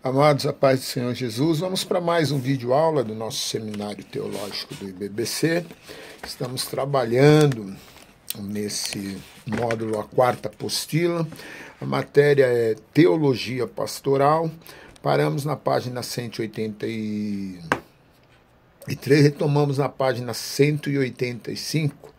Amados, a paz do Senhor Jesus, vamos para mais um vídeo aula do nosso seminário teológico do IBBC. Estamos trabalhando nesse módulo a quarta apostila. A matéria é Teologia Pastoral. Paramos na página 183, retomamos na página 185,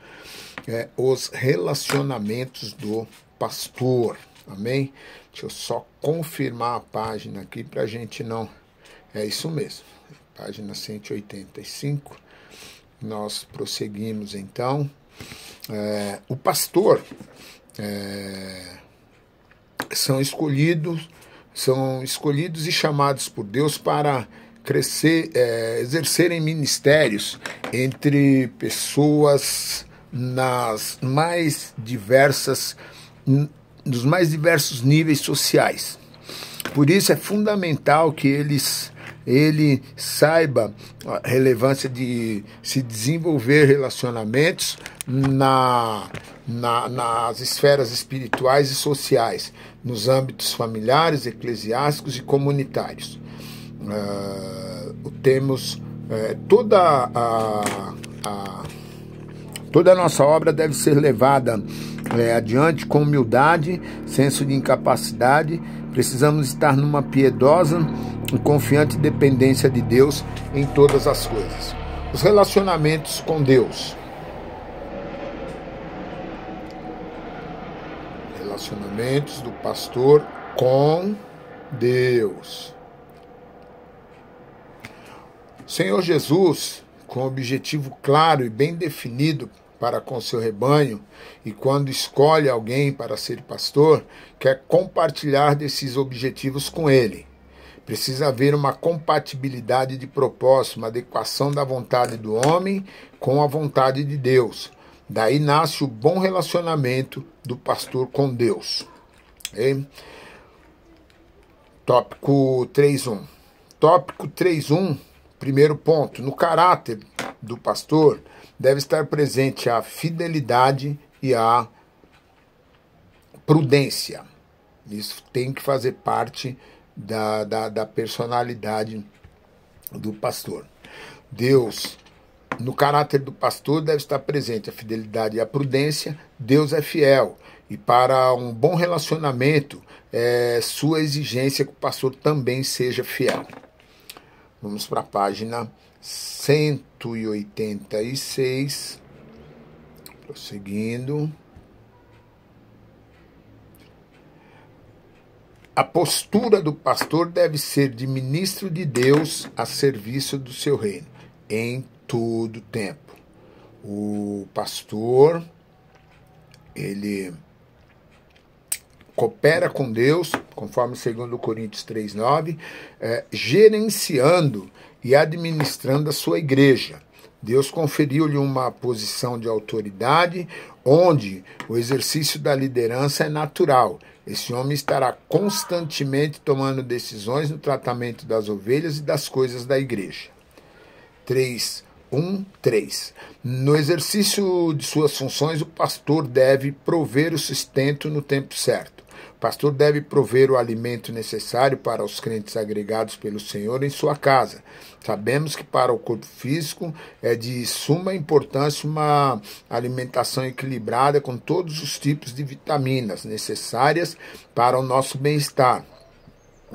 os relacionamentos do pastor. Amém? Deixa eu só confirmar a página aqui para a gente não... É isso mesmo, página 185. Nós prosseguimos então. O pastor são escolhidos e chamados por Deus para crescer, exercerem ministérios entre pessoas nos mais diversos níveis sociais. Por isso é fundamental que ele saiba a relevância de se desenvolver relacionamentos nas esferas espirituais e sociais, nos âmbitos familiares, eclesiásticos e comunitários. Temos toda a nossa obra deve ser levada adiante com humildade, senso de incapacidade. Precisamos estar numa piedosa e confiante dependência de Deus em todas as coisas. Os relacionamentos com Deus. Relacionamentos do pastor com Deus. O Senhor Jesus, com objetivo claro e bem definido para com seu rebanho, e quando escolhe alguém para ser pastor, quer compartilhar desses objetivos com ele. Precisa haver uma compatibilidade de propósito, uma adequação da vontade do homem com a vontade de Deus. Daí nasce o bom relacionamento do pastor com Deus. Okay? Tópico 3.1. Tópico 3.1, primeiro ponto. No caráter do pastor deve estar presente a fidelidade e a prudência. Isso tem que fazer parte da personalidade do pastor. Deus, no caráter do pastor, deve estar presente a fidelidade e a prudência. Deus é fiel. E para um bom relacionamento, sua exigência que o pastor também seja fiel. Vamos para a página 186, prosseguindo. A postura do pastor deve ser de ministro de Deus a serviço do seu reino, em todo tempo. O pastor, ele coopera com Deus, conforme 2 Coríntios 3.9, gerenciando e administrando a sua igreja. Deus conferiu-lhe uma posição de autoridade, onde o exercício da liderança é natural. Esse homem estará constantemente tomando decisões no tratamento das ovelhas e das coisas da igreja. 3.1.3. No exercício de suas funções, o pastor deve prover o sustento no tempo certo. O pastor deve prover o alimento necessário para os crentes agregados pelo Senhor em sua casa. Sabemos que para o corpo físico é de suma importância uma alimentação equilibrada com todos os tipos de vitaminas necessárias para o nosso bem-estar,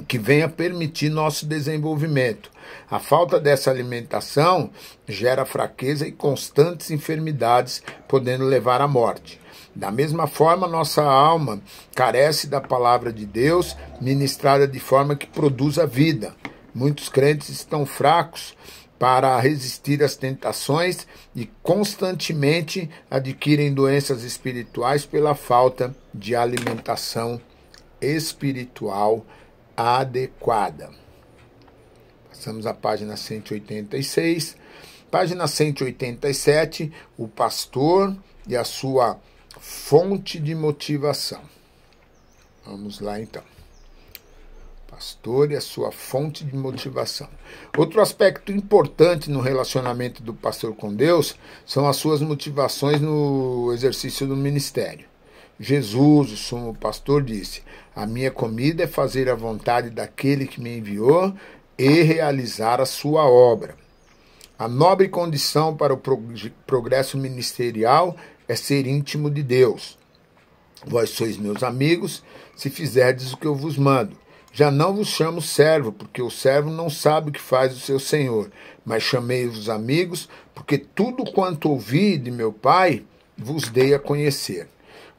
que venha permitir nosso desenvolvimento. A falta dessa alimentação gera fraqueza e constantes enfermidades, podendo levar à morte. Da mesma forma, nossa alma carece da palavra de Deus, ministrada de forma que produza vida. Muitos crentes estão fracos para resistir às tentações e constantemente adquirem doenças espirituais pela falta de alimentação espiritual adequada. Passamos à página 186. Página 187, o pastor e a sua fonte de motivação. Vamos lá então. Pastor e a sua fonte de motivação. Outro aspecto importante no relacionamento do pastor com Deus são as suas motivações no exercício do ministério. Jesus, o sumo pastor, disse: a minha comida é fazer a vontade daquele que me enviou e realizar a sua obra. A nobre condição para o progresso ministerial é ser íntimo de Deus. Vós sois meus amigos, se fizerdes o que eu vos mando. Já não vos chamo servo, porque o servo não sabe o que faz o seu senhor, mas chamei-vos amigos, porque tudo quanto ouvi de meu Pai vos dei a conhecer.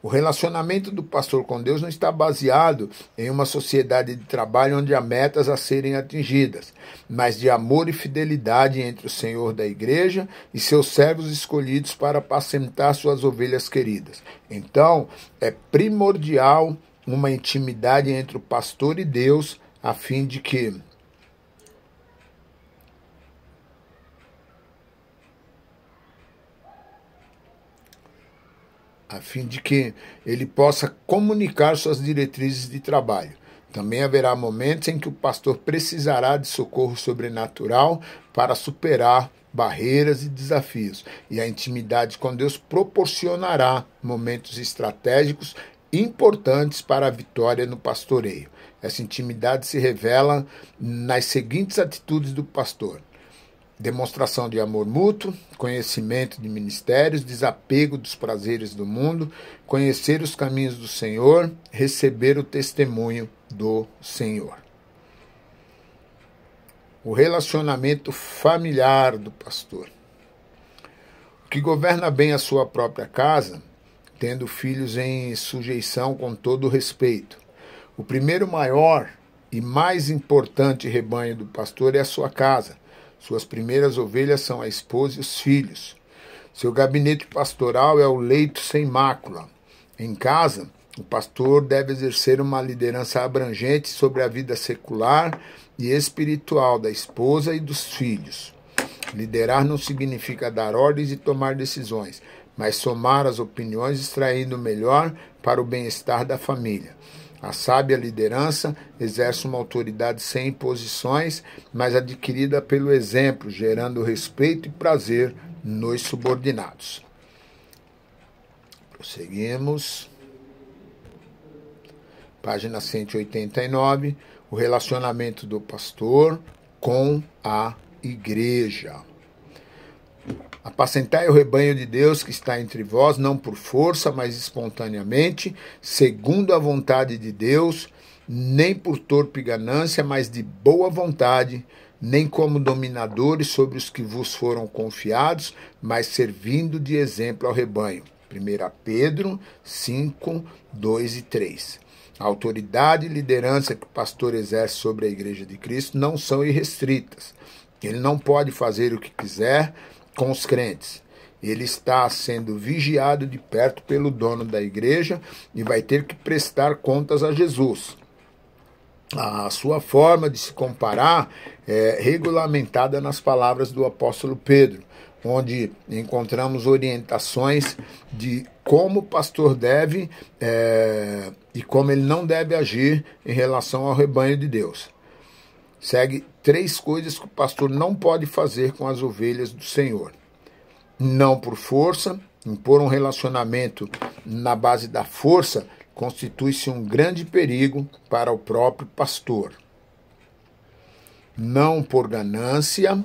O relacionamento do pastor com Deus não está baseado em uma sociedade de trabalho onde há metas a serem atingidas, mas de amor e fidelidade entre o Senhor da igreja e seus servos escolhidos para apacentar suas ovelhas queridas. Então, é primordial uma intimidade entre o pastor e Deus, a fim de que ele possa comunicar suas diretrizes de trabalho. Também haverá momentos em que o pastor precisará de socorro sobrenatural para superar barreiras e desafios, e a intimidade com Deus proporcionará momentos estratégicos importantes para a vitória no pastoreio. Essa intimidade se revela nas seguintes atitudes do pastor: demonstração de amor mútuo, conhecimento de ministérios, desapego dos prazeres do mundo, conhecer os caminhos do Senhor, receber o testemunho do Senhor. O relacionamento familiar do pastor. O que governa bem a sua própria casa, tendo filhos em sujeição com todo respeito. O primeiro maior e mais importante rebanho do pastor é a sua casa. Suas primeiras ovelhas são a esposa e os filhos. Seu gabinete pastoral é o leito sem mácula. Em casa, o pastor deve exercer uma liderança abrangente sobre a vida secular e espiritual da esposa e dos filhos. Liderar não significa dar ordens e tomar decisões, mas somar as opiniões, extraindo o melhor para o bem-estar da família. A sábia liderança exerce uma autoridade sem imposições, mas adquirida pelo exemplo, gerando respeito e prazer nos subordinados. Prosseguimos. Página 189. O relacionamento do pastor com a igreja. Apacentai o rebanho de Deus que está entre vós, não por força, mas espontaneamente, segundo a vontade de Deus, nem por torpe ganância, mas de boa vontade, nem como dominadores sobre os que vos foram confiados, mas servindo de exemplo ao rebanho. 1 Pedro 5, 2 e 3. A autoridade e liderança que o pastor exerce sobre a Igreja de Cristo não são irrestritas. Ele não pode fazer o que quiser com os crentes. Ele está sendo vigiado de perto pelo dono da igreja e vai ter que prestar contas a Jesus. A sua forma de se comparar é regulamentada nas palavras do apóstolo Pedro, onde encontramos orientações de como o pastor deve e como ele não deve agir em relação ao rebanho de Deus. Segue 3 coisas que o pastor não pode fazer com as ovelhas do Senhor. Não por força, impor um relacionamento na base da força constitui-se um grande perigo para o próprio pastor. Não por ganância.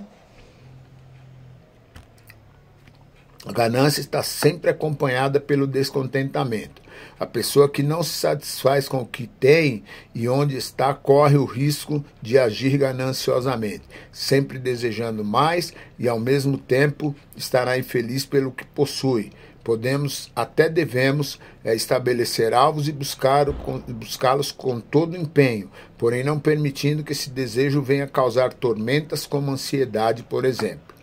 A ganância está sempre acompanhada pelo descontentamento. A pessoa que não se satisfaz com o que tem e onde está corre o risco de agir gananciosamente, sempre desejando mais e ao mesmo tempo estará infeliz pelo que possui. Devemos estabelecer alvos e buscá-los com todo empenho, porém não permitindo que esse desejo venha causar tormentas como ansiedade, por exemplo.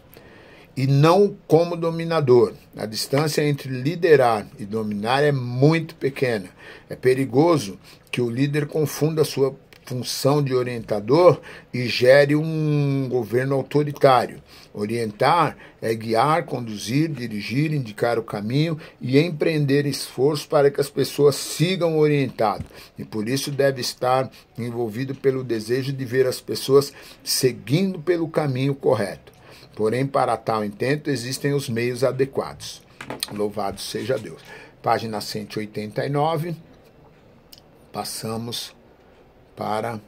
E não como dominador. A distância entre liderar e dominar é muito pequena. É perigoso que o líder confunda sua função de orientador e gere um governo autoritário. Orientar é guiar, conduzir, dirigir, indicar o caminho e empreender esforço para que as pessoas sigam orientado. E por isso deve estar envolvido pelo desejo de ver as pessoas seguindo pelo caminho correto. Porém, para tal intento existem os meios adequados. Louvado seja Deus. Página 189. Passamos para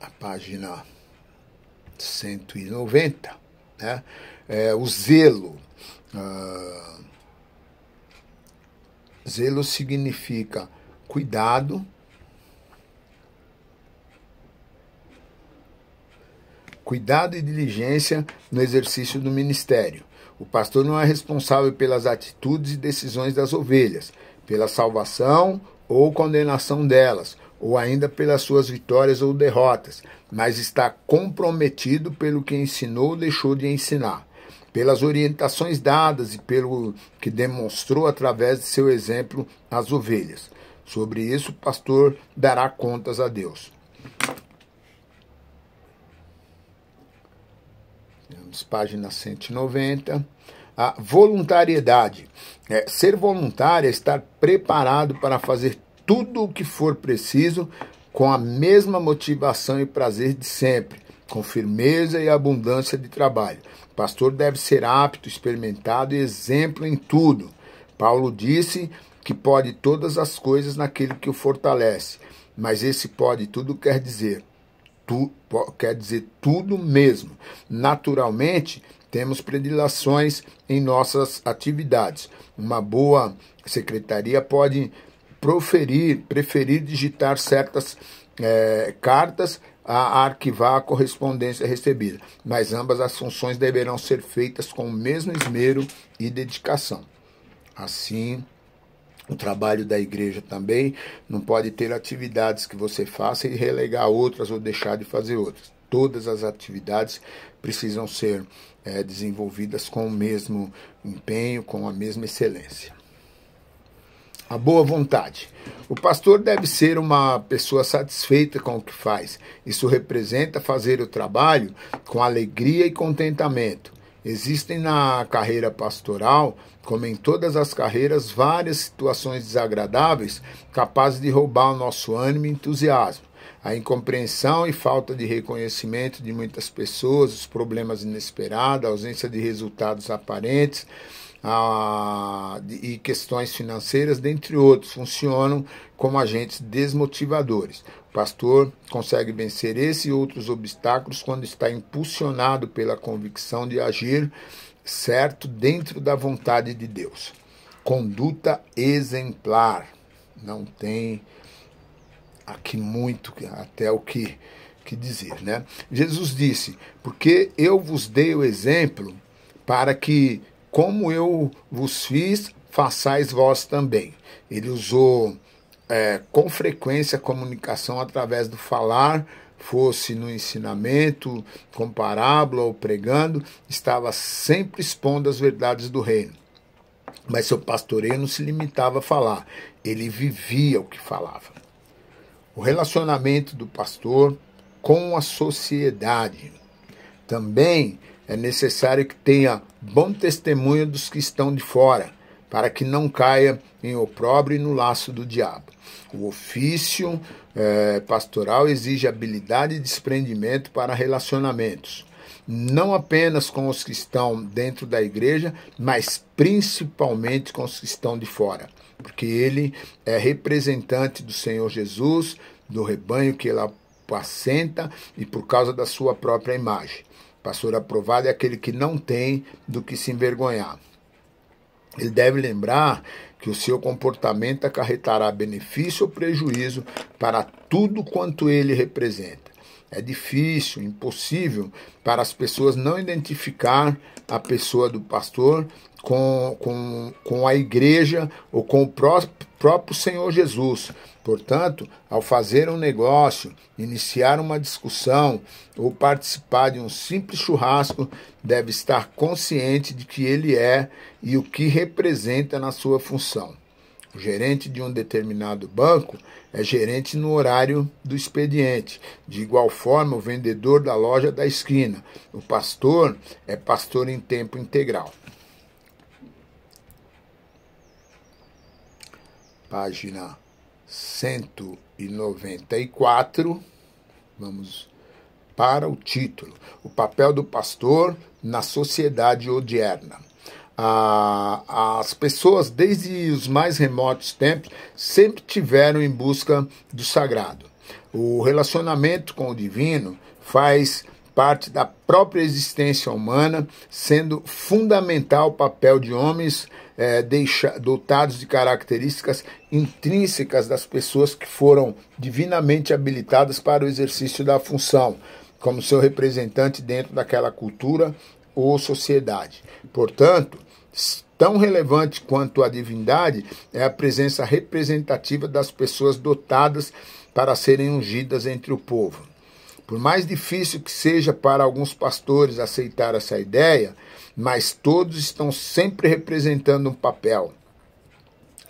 a página 190, né? O zelo. Zelo significa cuidado, cuidado e diligência no exercício do ministério. O pastor não é responsável pelas atitudes e decisões das ovelhas, pela salvação ou condenação delas, ou ainda pelas suas vitórias ou derrotas, mas está comprometido pelo que ensinou ou deixou de ensinar, pelas orientações dadas e pelo que demonstrou através de seu exemplo às ovelhas. Sobre isso, o pastor dará contas a Deus. Página 190. A voluntariedade. Ser voluntário é estar preparado para fazer tudo o que for preciso com a mesma motivação e prazer de sempre, com firmeza e abundância de trabalho. O pastor deve ser apto, experimentado e exemplo em tudo. Paulo disse que pode todas as coisas naquele que o fortalece, mas esse pode tudo quer dizer tudo mesmo. Naturalmente, temos predileções em nossas atividades. Uma boa secretaria pode preferir digitar certas cartas a arquivar a correspondência recebida, mas ambas as funções deverão ser feitas com o mesmo esmero e dedicação. Assim, o trabalho da igreja também não pode ter atividades que você faça e relegar outras ou deixar de fazer outras. Todas as atividades precisam ser desenvolvidas com o mesmo empenho, com a mesma excelência. A boa vontade. O pastor deve ser uma pessoa satisfeita com o que faz. Isso representa fazer o trabalho com alegria e contentamento. Existem na carreira pastoral, como em todas as carreiras, várias situações desagradáveis capazes de roubar o nosso ânimo e entusiasmo. A incompreensão e falta de reconhecimento de muitas pessoas, os problemas inesperados, a ausência de resultados aparentes e questões financeiras, dentre outros, funcionam como agentes desmotivadores. O pastor consegue vencer esse e outros obstáculos quando está impulsionado pela convicção de agir certo dentro da vontade de Deus. Conduta exemplar. Não tem aqui muito até o que dizer, né? Jesus disse, porque eu vos dei o exemplo para que, como eu vos fiz, façais vós também. Ele usou com frequência a comunicação através do falar, fosse no ensinamento, com parábola ou pregando, estava sempre expondo as verdades do reino. Mas seu pastoreio não se limitava a falar, ele vivia o que falava. O relacionamento do pastor com a sociedade. Também é necessário que tenha bom testemunho dos que estão de fora, para que não caia em opróbrio e no laço do diabo. O ofício pastoral exige habilidade e desprendimento para relacionamentos, não apenas com os que estão dentro da igreja, mas principalmente com os que estão de fora, porque ele é representante do Senhor Jesus, do rebanho que ele apacenta e por causa da sua própria imagem. Pastor aprovado é aquele que não tem do que se envergonhar. Ele deve lembrar que o seu comportamento acarretará benefício ou prejuízo para tudo quanto ele representa. É difícil, impossível para as pessoas não identificar a pessoa do pastor com a igreja ou com o próprio Senhor Jesus. Portanto, ao fazer um negócio, iniciar uma discussão ou participar de um simples churrasco, deve estar consciente de que ele é e o que representa na sua função. O gerente de um determinado banco é gerente no horário do expediente. De igual forma, o vendedor da loja da esquina. O pastor é pastor em tempo integral. Página 194. Vamos para o título. O papel do pastor na sociedade odierna. As pessoas, desde os mais remotos tempos, sempre tiveram em busca do sagrado. O relacionamento com o divino faz parte da própria existência humana, sendo fundamental o papel de homens dotados de características intrínsecas das pessoas que foram divinamente habilitadas para o exercício da função, como seu representante dentro daquela cultura ou sociedade. Portanto, tão relevante quanto a divindade é a presença representativa das pessoas dotadas para serem ungidas entre o povo. Por mais difícil que seja para alguns pastores aceitar essa ideia, mas todos estão sempre representando um papel.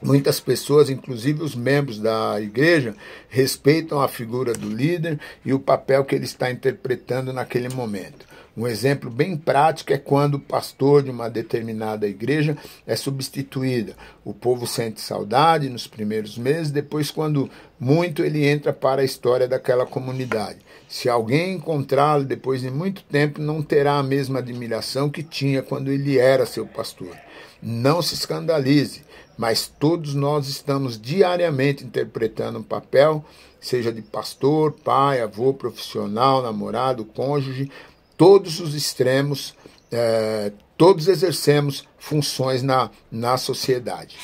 Muitas pessoas, inclusive os membros da igreja, respeitam a figura do líder e o papel que ele está interpretando naquele momento. Um exemplo bem prático é quando o pastor de uma determinada igreja é substituído. O povo sente saudade nos primeiros meses, depois, quando muito, ele entra para a história daquela comunidade. Se alguém encontrá-lo depois de muito tempo, não terá a mesma admiração que tinha quando ele era seu pastor. Não se escandalize, mas todos nós estamos diariamente interpretando um papel, seja de pastor, pai, avô, profissional, namorado, cônjuge. Todos os extremos, todos exercemos funções na sociedade.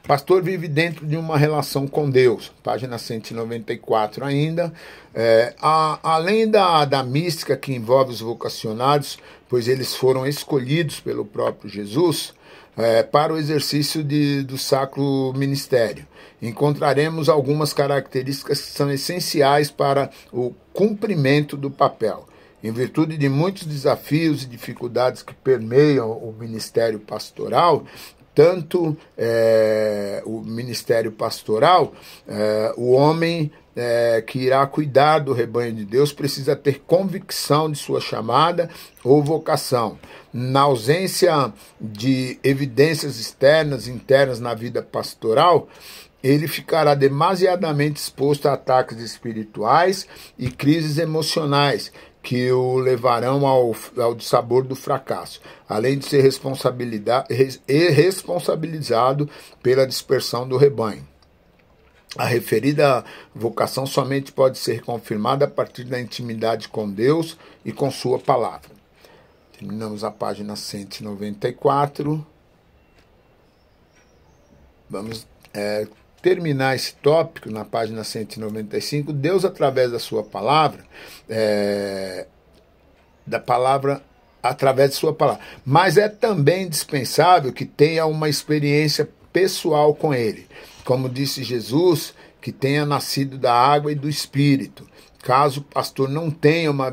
O pastor vive dentro de uma relação com Deus, página 194 ainda. Além da mística que envolve os vocacionados, pois eles foram escolhidos pelo próprio Jesus, para o exercício do sacro ministério. Encontraremos algumas características que são essenciais para o cumprimento do papel. Em virtude de muitos desafios e dificuldades que permeiam o ministério pastoral, tanto o ministério pastoral, o homem que irá cuidar do rebanho de Deus precisa ter convicção de sua chamada ou vocação. Na ausência de evidências externas e internas na vida pastoral, ele ficará demasiadamente exposto a ataques espirituais e crises emocionais que o levarão ao sabor do fracasso, além de ser responsabilizado pela dispersão do rebanho. A referida vocação somente pode ser confirmada a partir da intimidade com Deus e com sua palavra. Terminamos a página 194. Vamos terminar esse tópico na página 195. Deus, através da sua palavra, através de sua palavra. Mas é também indispensável que tenha uma experiência pessoal com ele. Como disse Jesus, que tenha nascido da água e do Espírito. Caso o pastor não tenha uma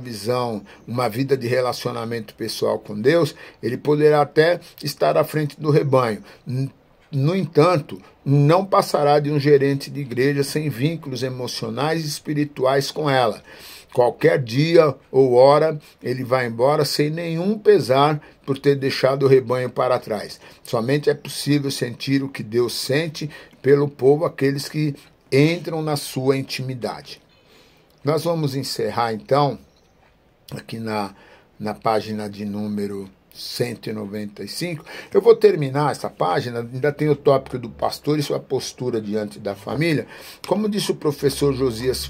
vida de relacionamento pessoal com Deus, ele poderá até estar à frente do rebanho. No entanto, não passará de um gerente de igreja sem vínculos emocionais e espirituais com ela. Qualquer dia ou hora, ele vai embora sem nenhum pesar por ter deixado o rebanho para trás. Somente é possível sentir o que Deus sente pelo povo, aqueles que entram na sua intimidade. Nós vamos encerrar, então, aqui na página de número 195. Eu vou terminar essa página, ainda tem o tópico do pastor e sua postura diante da família. Como disse o professor Josias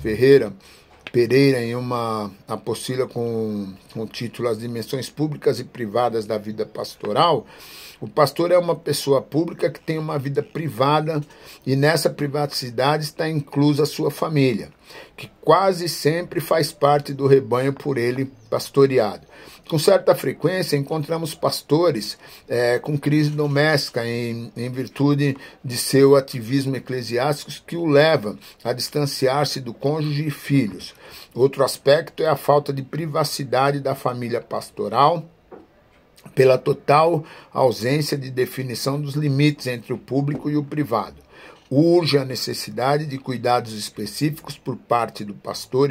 Pereira em uma apostila com o título As Dimensões Públicas e Privadas da Vida Pastoral, o pastor é uma pessoa pública que tem uma vida privada e nessa privacidade está inclusa a sua família, que quase sempre faz parte do rebanho por ele pastoreado. Com certa frequência, encontramos pastores com crise doméstica em virtude de seu ativismo eclesiástico que o leva a distanciar-se do cônjuge e filhos. Outro aspecto é a falta de privacidade da família pastoral, pela total ausência de definição dos limites entre o público e o privado. Urge a necessidade de cuidados específicos por parte do pastor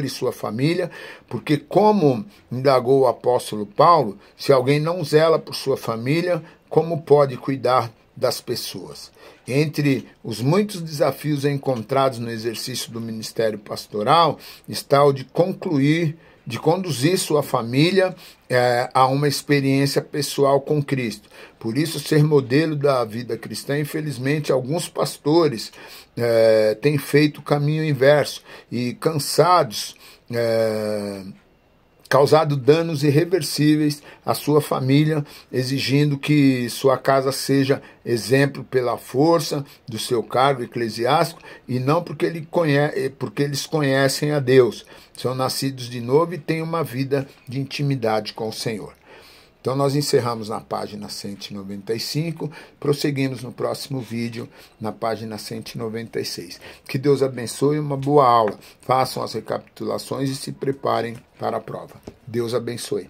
e sua família, porque, como indagou o apóstolo Paulo, se alguém não zela por sua família, como pode cuidar das pessoas. Entre os muitos desafios encontrados no exercício do ministério pastoral está o de conduzir sua família a uma experiência pessoal com Cristo. Por isso, ser modelo da vida cristã, infelizmente, alguns pastores têm feito o caminho inverso e cansados, causado danos irreversíveis à sua família, exigindo que sua casa seja exemplo pela força do seu cargo eclesiástico e não porque eles conhecem a Deus, são nascidos de novo e têm uma vida de intimidade com o Senhor. Então nós encerramos na página 195, prosseguimos no próximo vídeo, na página 196. Que Deus abençoe, uma boa aula. Façam as recapitulações e se preparem para a prova. Deus abençoe.